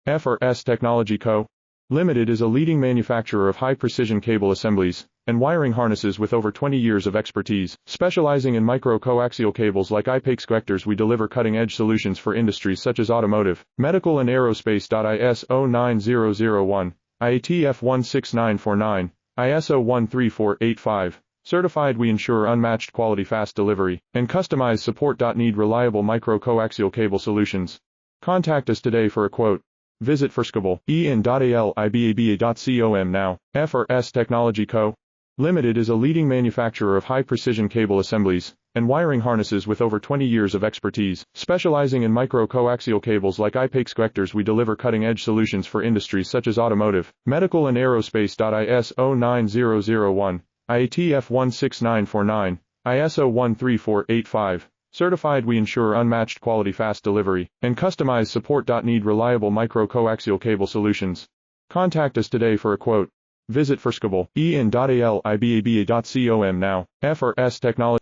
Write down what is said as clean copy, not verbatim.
FRS Technology Co. Limited is a leading manufacturer of high-precision cable assemblies and wiring harnesses with over 20 years of expertise. Specializing in micro-coaxial cables like IPAX connectors, we deliver cutting-edge solutions for industries such as automotive, medical and aerospace. ISO 9001, IATF 16949, ISO 13485. Certified, we ensure unmatched quality, fast delivery, and customized support. Need reliable micro-coaxial cable solutions? Contact us today for a quote. Visit firstcable.com now. FRS Technology Co. Limited is a leading manufacturer of high-precision cable assemblies and wiring harnesses with over 20 years of expertise. Specializing in micro-coaxial cables like IPAX connectors, we deliver cutting-edge solutions for industries such as automotive, medical and aerospace. ISO 9001, IATF 16949, ISO 13485. Certified, we ensure unmatched quality, fast delivery, and customized support. Need reliable micro-coaxial cable solutions? Contact us today for a quote. Visit firstcable.com now. FRS Technology